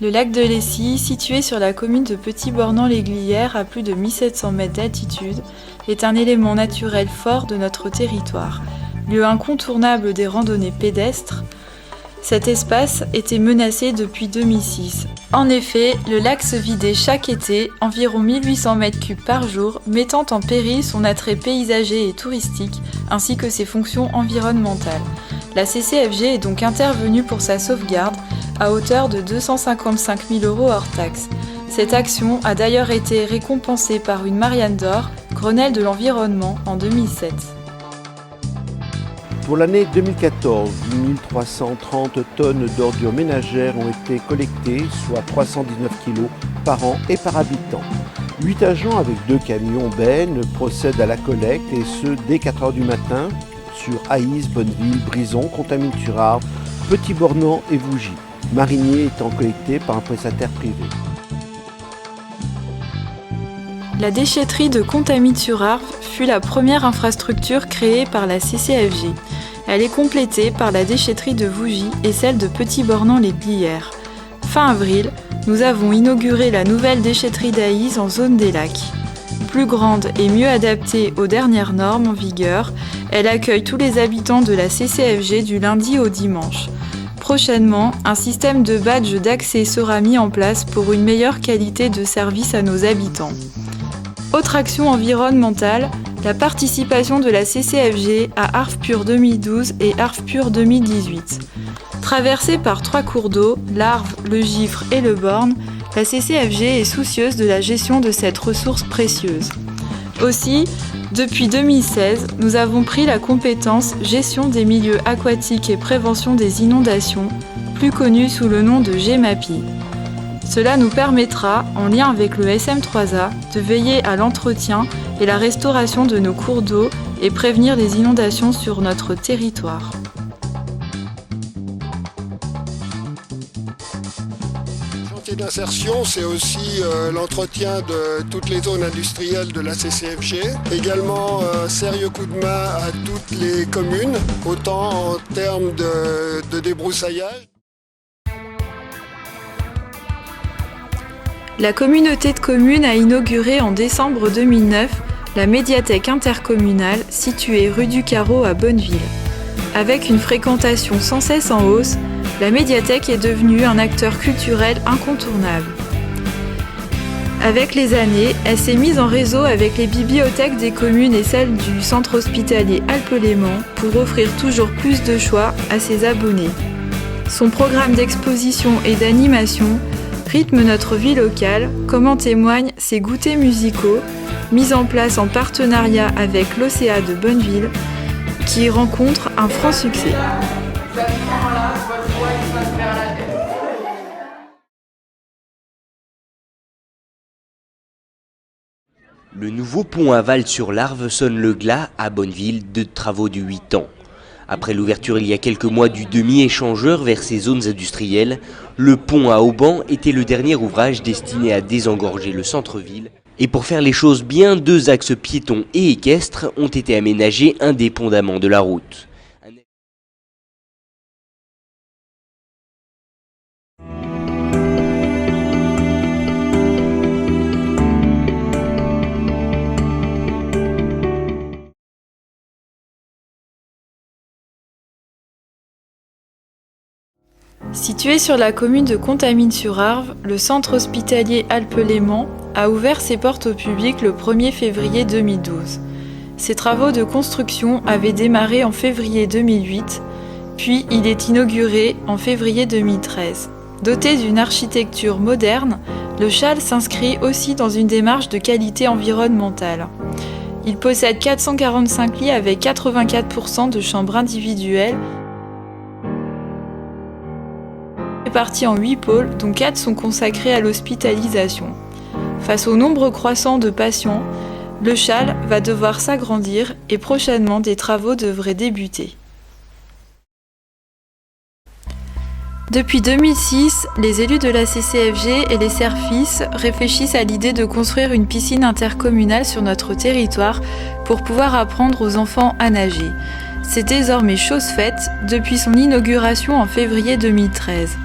Le lac de Lessy, situé sur la commune de Petit-Bornand-les-Glières à plus de 1700 mètres d'altitude, est un élément naturel fort de notre territoire. Lieu incontournable des randonnées pédestres, cet espace était menacé depuis 2006. En effet, le lac se vidait chaque été, environ 1800 m3 par jour, mettant en péril son attrait paysager et touristique, ainsi que ses fonctions environnementales. La CCFG est donc intervenue pour sa sauvegarde, à hauteur de 255 000 € hors taxes. Cette action a d'ailleurs été récompensée par une Marianne d'or, Grenelle de l'environnement, en 2007. Pour l'année 2014, 8330 tonnes d'ordures ménagères ont été collectées, soit 319 kg par an et par habitant. 8 agents avec 2 camions bennes procèdent à la collecte et ce dès 4 h du matin sur Aïs, Bonneville, Brison, Contamine-sur-Arve, Petit-Bornand et Vougy. Marigné étant collecté par un prestataire privé. La déchetterie de Contamine-sur-Arve fut la première infrastructure créée par la CCFG. Elle est complétée par la déchetterie de Vougy et celle de Petit-Bornand-les-Glières. Fin avril, nous avons inauguré la nouvelle déchetterie d'Aïs en zone des lacs. Plus grande et mieux adaptée aux dernières normes en vigueur, elle accueille tous les habitants de la CCFG du lundi au dimanche. Prochainement, un système de badge d'accès sera mis en place pour une meilleure qualité de service à nos habitants. Autre action environnementale, la participation de la CCFG à ARFPUR 2012 et ARFPUR 2018. Traversée par 3 cours d'eau, l'Arve, le Gifre et le Borne, la CCFG est soucieuse de la gestion de cette ressource précieuse. Aussi, depuis 2016, nous avons pris la compétence gestion des milieux aquatiques et prévention des inondations, plus connue sous le nom de GEMAPI. Cela nous permettra, en lien avec le SM3A, de veiller à l'entretien et la restauration de nos cours d'eau et prévenir les inondations sur notre territoire. D'insertion, c'est aussi l'entretien de toutes les zones industrielles de la CCFG. Également, sérieux coup de main à toutes les communes, autant en termes de débroussaillage. La communauté de communes a inauguré en décembre 2009 la médiathèque intercommunale située rue du Carreau à Bonneville. Avec une fréquentation sans cesse en hausse, la médiathèque est devenue un acteur culturel incontournable. Avec les années, elle s'est mise en réseau avec les bibliothèques des communes et celles du centre hospitalier Alpes-Léman pour offrir toujours plus de choix à ses abonnés. Son programme d'exposition et d'animation rythme notre vie locale, comme en témoignent ses goûters musicaux, mis en place en partenariat avec l'OCA de Bonneville, qui rencontre un franc succès. Le nouveau pont aval sur l'Arve sonne le glas à Bonneville de travaux de 8 ans. Après l'ouverture il y a quelques mois du demi-échangeur vers ces zones industrielles, le pont à Auban était le dernier ouvrage destiné à désengorger le centre-ville. Et pour faire les choses bien, 2 axes piétons et équestres ont été aménagés indépendamment de la route. Situé sur la commune de Contamine-sur-Arve, le centre hospitalier Alpes-Léman a ouvert ses portes au public le 1er février 2012. Ses travaux de construction avaient démarré en février 2008, puis il est inauguré en février 2013. Doté d'une architecture moderne, le Châle s'inscrit aussi dans une démarche de qualité environnementale. Il possède 445 lits avec 84% de chambres individuelles, répartis en 8 pôles, dont 4 sont consacrés à l'hospitalisation. Face au nombre croissant de patients, le Châle va devoir s'agrandir et prochainement des travaux devraient débuter. Depuis 2006, les élus de la CCFG et les Serfis réfléchissent à l'idée de construire une piscine intercommunale sur notre territoire pour pouvoir apprendre aux enfants à nager. C'est désormais chose faite depuis son inauguration en février 2013.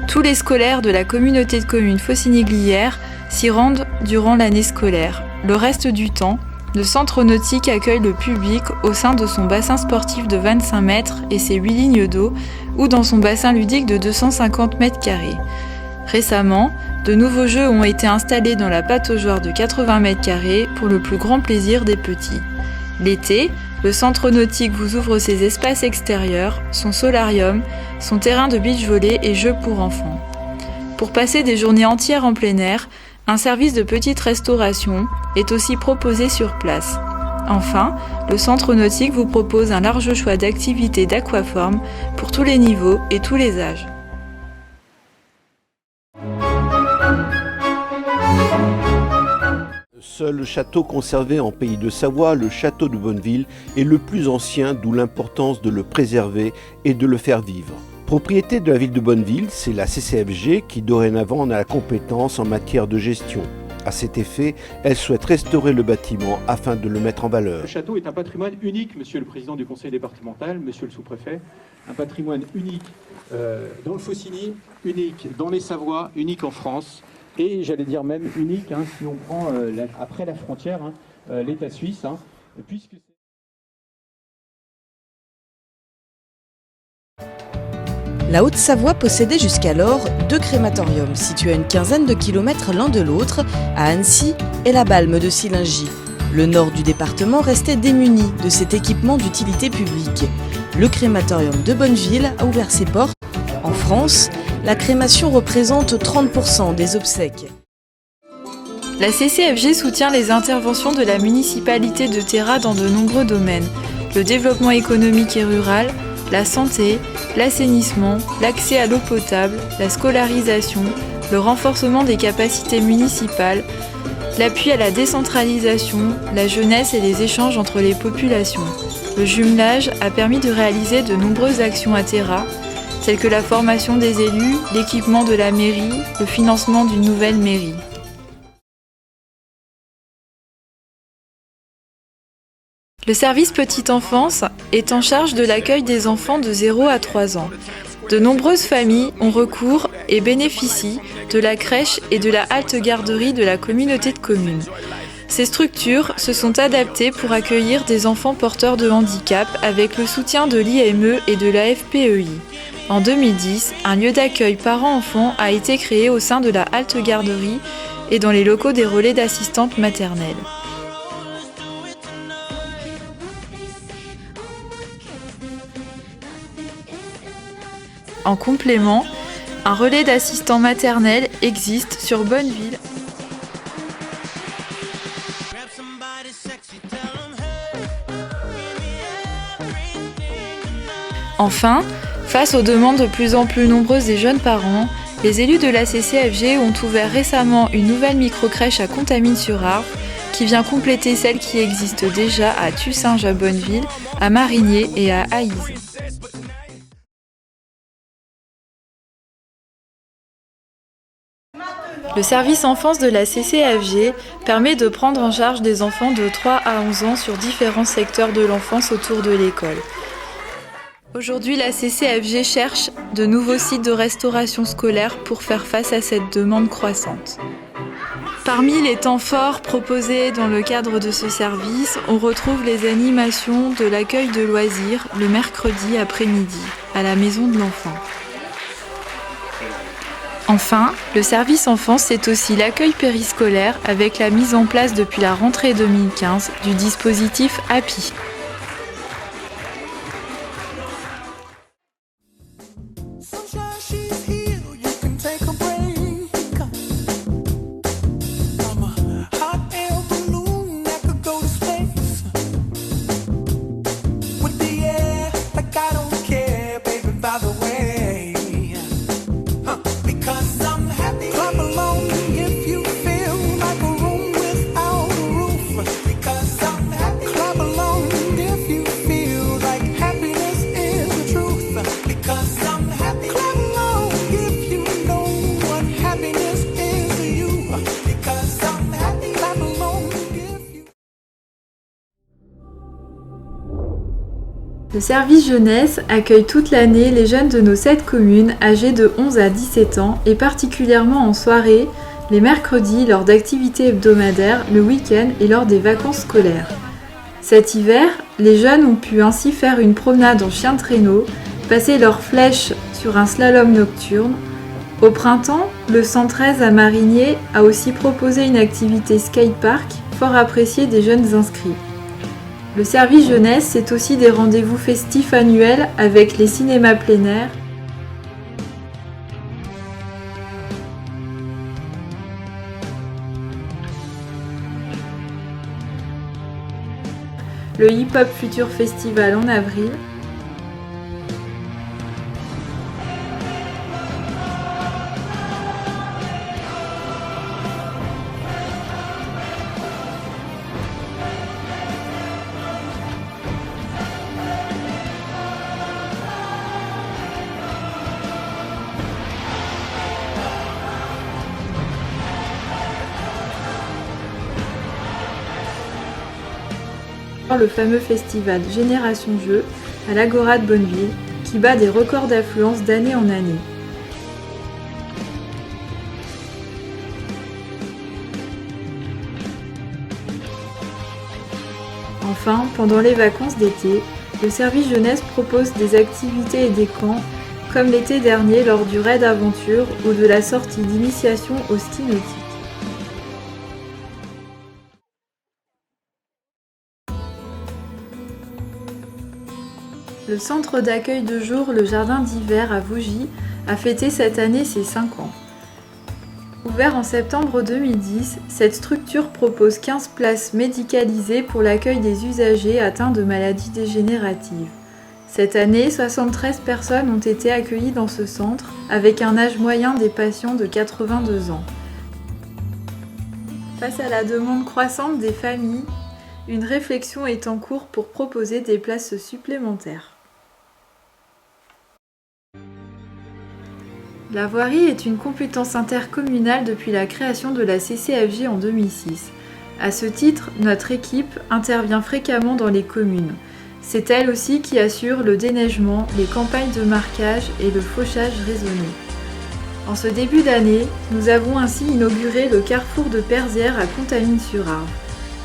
Tous les scolaires de la communauté de communes Faucigny-Glières s'y rendent durant l'année scolaire. Le reste du temps, le centre nautique accueille le public au sein de son bassin sportif de 25 mètres et ses 8 lignes d'eau ou dans son bassin ludique de 250 mètres carrés. Récemment, de nouveaux jeux ont été installés dans la pataugeoire de 80 mètres carrés pour le plus grand plaisir des petits. L'été, le centre nautique vous ouvre ses espaces extérieurs, son solarium, son terrain de beach-volley et jeux pour enfants. Pour passer des journées entières en plein air, un service de petite restauration est aussi proposé sur place. Enfin, le centre nautique vous propose un large choix d'activités d'aquaforme pour tous les niveaux et tous les âges. Seul le château conservé en Pays de Savoie, le château de Bonneville, est le plus ancien, d'où l'importance de le préserver et de le faire vivre. Propriété de la ville de Bonneville, c'est la CCFG qui dorénavant en a la compétence en matière de gestion. À cet effet, elle souhaite restaurer le bâtiment afin de le mettre en valeur. Le château est un patrimoine unique, monsieur le président du conseil départemental, monsieur le sous-préfet, un patrimoine unique dans le Faucigny, unique dans les Savoies, unique en France. Et j'allais dire même unique, si on prend après la frontière, l'État suisse, puisque La Haute-Savoie possédait jusqu'alors 2 crématoriums situés à une quinzaine de kilomètres l'un de l'autre, à Annecy et la Balme de Sillingy. Le nord du département restait démuni de cet équipement d'utilité publique. Le crématorium de Bonneville a ouvert ses portes. En France, la crémation représente 30% des obsèques. La CCFG soutient les interventions de la municipalité de Terra dans de nombreux domaines. Le développement économique et rural, la santé, l'assainissement, l'accès à l'eau potable, la scolarisation, le renforcement des capacités municipales, l'appui à la décentralisation, la jeunesse et les échanges entre les populations. Le jumelage a permis de réaliser de nombreuses actions à Terra, telles que la formation des élus, l'équipement de la mairie, le financement d'une nouvelle mairie. Le service petite enfance est en charge de l'accueil des enfants de 0 à 3 ans. De nombreuses familles ont recours et bénéficient de la crèche et de la halte garderie de la communauté de communes. Ces structures se sont adaptées pour accueillir des enfants porteurs de handicap avec le soutien de l'IME et de la FPEI. En 2010, un lieu d'accueil parents-enfants a été créé au sein de la halte garderie et dans les locaux des relais d'assistantes maternelles. En complément, un relais d'assistants maternels existe sur Bonneville. Enfin, face aux demandes de plus en plus nombreuses des jeunes parents, les élus de la CCFG ont ouvert récemment une nouvelle microcrèche à Contamine-sur-Arve qui vient compléter celle qui existe déjà à Tussinge à Bonneville, à Marigné et à Aïs. Le service enfance de la CCFG permet de prendre en charge des enfants de 3 à 11 ans sur différents secteurs de l'enfance autour de l'école. Aujourd'hui, la CCFG cherche de nouveaux sites de restauration scolaire pour faire face à cette demande croissante. Parmi les temps forts proposés dans le cadre de ce service, on retrouve les animations de l'accueil de loisirs le mercredi après-midi à la maison de l'enfant. Enfin, le service enfance, c'est aussi l'accueil périscolaire avec la mise en place depuis la rentrée 2015 du dispositif Happy. Clap along Le service jeunesse accueille toute l'année les jeunes de nos 7 communes âgés de 11 à 17 ans et particulièrement en soirée, les mercredis lors d'activités hebdomadaires, le week-end et lors des vacances scolaires. Cet hiver, les jeunes ont pu ainsi faire une promenade en chien de traîneau, passer leurs flèches sur un slalom nocturne. Au printemps, le 113 à Marigné a aussi proposé une activité skatepark fort appréciée des jeunes inscrits. Le service jeunesse, c'est aussi des rendez-vous festifs annuels avec les cinémas plein air, le Hip Hop Future Festival en avril, le fameux festival Génération Jeux à l'Agora de Bonneville qui bat des records d'affluence d'année en année. Enfin, pendant les vacances d'été, le service jeunesse propose des activités et des camps comme l'été dernier lors du raid aventure ou de la sortie d'initiation au ski nautique. Le centre d'accueil de jour Le Jardin d'hiver à Vougy a fêté cette année ses 5 ans. Ouvert en septembre 2010, cette structure propose 15 places médicalisées pour l'accueil des usagers atteints de maladies dégénératives. Cette année, 73 personnes ont été accueillies dans ce centre, avec un âge moyen des patients de 82 ans. Face à la demande croissante des familles, une réflexion est en cours pour proposer des places supplémentaires. La voirie est une compétence intercommunale depuis la création de la CCFJ en 2006. À ce titre, notre équipe intervient fréquemment dans les communes. C'est elle aussi qui assure le déneigement, les campagnes de marquage et le fauchage raisonné. En ce début d'année, nous avons ainsi inauguré le carrefour de Perzières à Contamine-sur-Arve.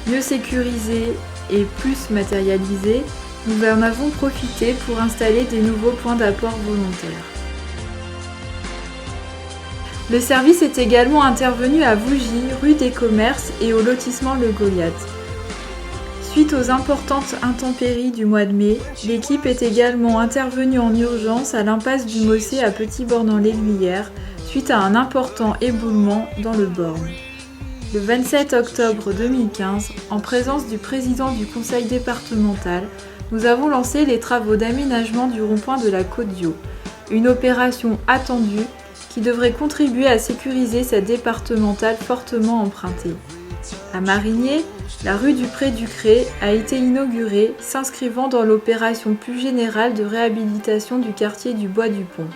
Mieux sécurisé et plus matérialisé, nous en avons profité pour installer des nouveaux points d'apport volontaires. Le service est également intervenu à Vougy, rue des Commerces et au lotissement Le Goliath. Suite aux importantes intempéries du mois de mai, l'équipe est également intervenue en urgence à l'impasse du Mossé à Petit-Bornand-l'Aiguillère suite à un important éboulement dans le Born. Le 27 octobre 2015, en présence du président du conseil départemental, nous avons lancé les travaux d'aménagement du rond-point de la Côte-Dio, une opération attendue qui devrait contribuer à sécuriser cette départementale fortement empruntée. À Marigné, la rue du Pré-du-Cré a été inaugurée, s'inscrivant dans l'opération plus générale de réhabilitation du quartier du Bois du Pont.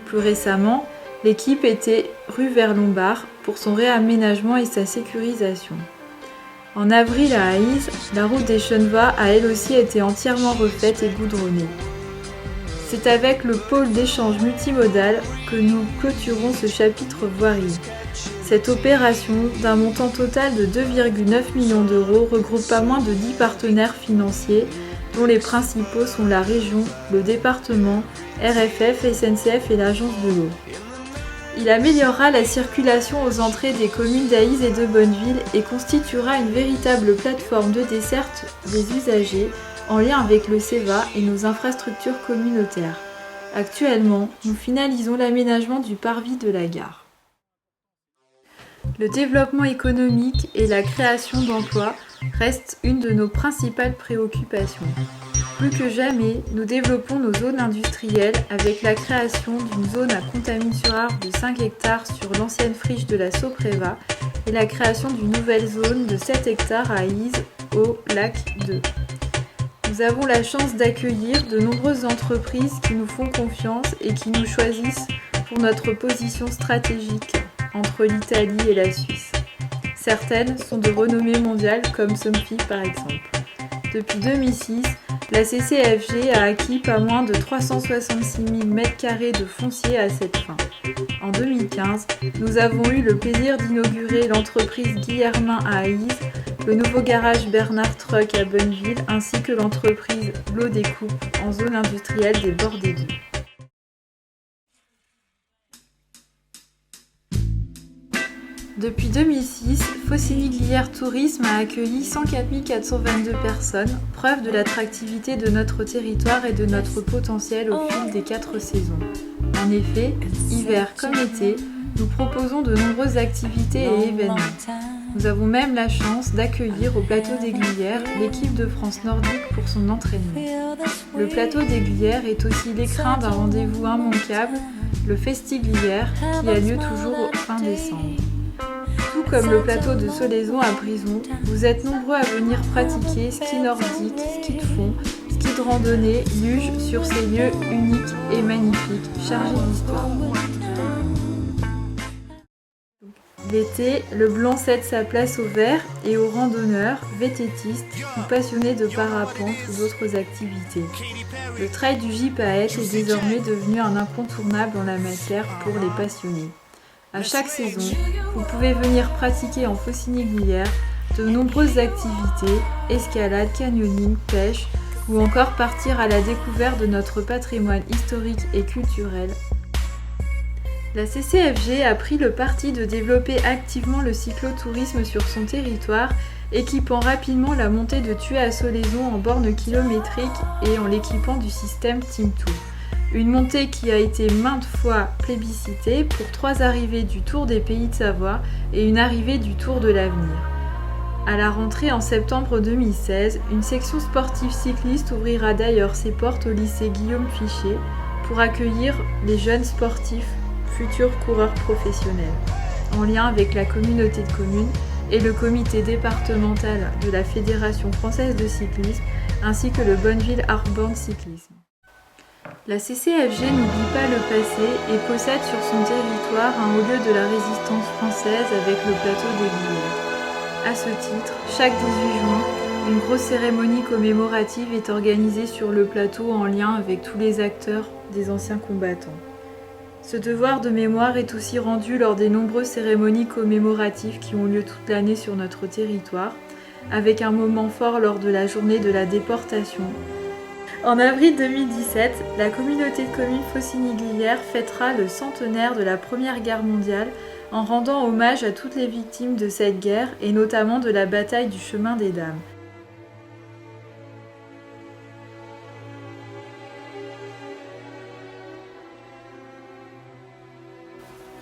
Plus récemment, l'équipe était rue Vers-Lombard pour son réaménagement et sa sécurisation. En avril à Aïs, la route des Chenevois a elle aussi été entièrement refaite et goudronnée. C'est avec le pôle d'échange multimodal que nous clôturons ce chapitre voirie. Cette opération, d'un montant total de 2,9 millions d'euros, regroupe pas moins de 10 partenaires financiers, dont les principaux sont la région, le département, RFF, SNCF et l'agence de l'eau. Il améliorera la circulation aux entrées des communes d'Aïs et de Bonneville et constituera une véritable plateforme de desserte des usagers en lien avec le CEVA et nos infrastructures communautaires. Actuellement, nous finalisons l'aménagement du parvis de la gare. Le développement économique et la création d'emplois restent une de nos principales préoccupations. Plus que jamais, nous développons nos zones industrielles avec la création d'une zone à Contamine-sur-Arve de 5 hectares sur l'ancienne friche de la Sopreva et la création d'une nouvelle zone de 7 hectares à Aïs au lac 2. Nous avons la chance d'accueillir de nombreuses entreprises qui nous font confiance et qui nous choisissent pour notre position stratégique entre l'Italie et la Suisse. Certaines sont de renommée mondiale comme Somfy par exemple. Depuis 2006, la CCFG a acquis pas moins de 366 000 m² de foncier à cette fin. En 2015, nous avons eu le plaisir d'inaugurer l'entreprise Guillermin à Aïs, le nouveau garage Bernard Truck à Bonneville, ainsi que l'entreprise L'Eau des Coupes en zone industrielle des Bords des Gueux. Depuis 2006, Faucigny-Glières Tourisme a accueilli 104 422 personnes, preuve de l'attractivité de notre territoire et de notre potentiel au fil des 4 saisons. En effet, hiver comme été, nous proposons de nombreuses activités et événements. Nous avons même la chance d'accueillir au plateau des Glières l'équipe de France nordique pour son entraînement. Le plateau des Glières est aussi l'écrin d'un rendez-vous immanquable, le Festi-Glières, qui a lieu toujours fin décembre. Tout comme le plateau de Solaison à Brison, vous êtes nombreux à venir pratiquer ski nordique, ski de fond, ski de randonnée, luge sur ces lieux uniques et magnifiques, chargés d'histoire. L'été, le blanc cède sa place aux verts et aux randonneurs, vététistes ou passionnés de parapente ou d'autres activités. Le trail du Gypaète est désormais devenu un incontournable en la matière pour les passionnés. À chaque saison, vous pouvez venir pratiquer en Faucigny-Glières de nombreuses activités, escalade, canyoning, pêche ou encore partir à la découverte de notre patrimoine historique et culturel. La CCFG a pris le parti de développer activement le cyclotourisme sur son territoire, équipant rapidement la montée de Thuey à Solaison en borne kilométrique et en l'équipant du système Team Tour. Une montée qui a été maintes fois plébiscitée pour 3 arrivées du Tour des Pays de Savoie et une arrivée du Tour de l'Avenir. À la rentrée en septembre 2016, une section sportive cycliste ouvrira d'ailleurs ses portes au lycée Guillaume Fichet pour accueillir les jeunes sportifs, futurs coureurs professionnels, en lien avec la communauté de communes et le comité départemental de la Fédération française de cyclisme, ainsi que le Bonneville Arborn Cyclisme. La CCFG n'oublie pas le passé et possède sur son territoire un haut lieu de la résistance française avec le plateau des Glières. À ce titre, chaque 18 juin, une grosse cérémonie commémorative est organisée sur le plateau en lien avec tous les acteurs des anciens combattants. Ce devoir de mémoire est aussi rendu lors des nombreuses cérémonies commémoratives qui ont lieu toute l'année sur notre territoire, avec un moment fort lors de la journée de la déportation. En avril 2017, la communauté de communes Faucigny-Glières fêtera le centenaire de la Première Guerre mondiale en rendant hommage à toutes les victimes de cette guerre et notamment de la bataille du Chemin des Dames.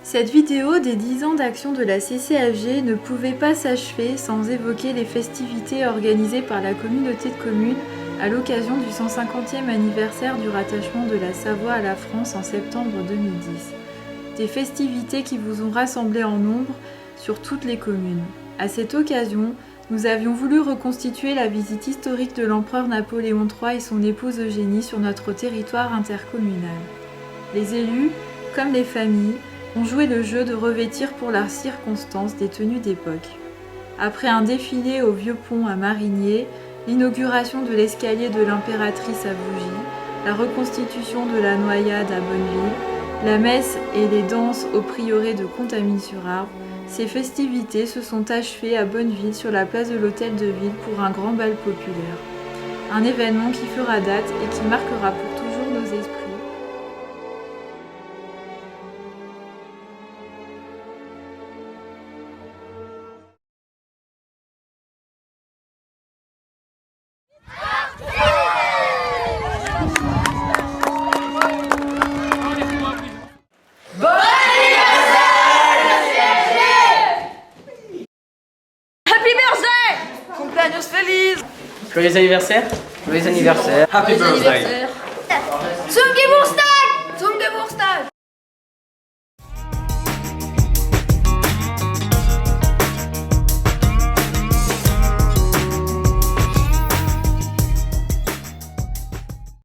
Cette vidéo des 10 ans d'action de la CCFG ne pouvait pas s'achever sans évoquer les festivités organisées par la communauté de communes à l'occasion du 150e anniversaire du rattachement de la Savoie à la France en septembre 2010. Des festivités qui vous ont rassemblés en nombre sur toutes les communes. À cette occasion, nous avions voulu reconstituer la visite historique de l'empereur Napoléon III et son épouse Eugénie sur notre territoire intercommunal. Les élus, comme les familles, ont joué le jeu de revêtir pour la circonstance des tenues d'époque. Après un défilé au Vieux-Pont à Marigné, l'inauguration de l'escalier de l'Impératrice à Vougy, la reconstitution de la noyade à Bonneville, la messe et les danses au prieuré de Contamine-sur-Arve, ces festivités se sont achevées à Bonneville sur la place de l'Hôtel de Ville pour un grand bal populaire. Un événement qui fera date et qui marquera pour toujours nos esprits. Joyeux anniversaire! Joyeux anniversaire! Happy birthday!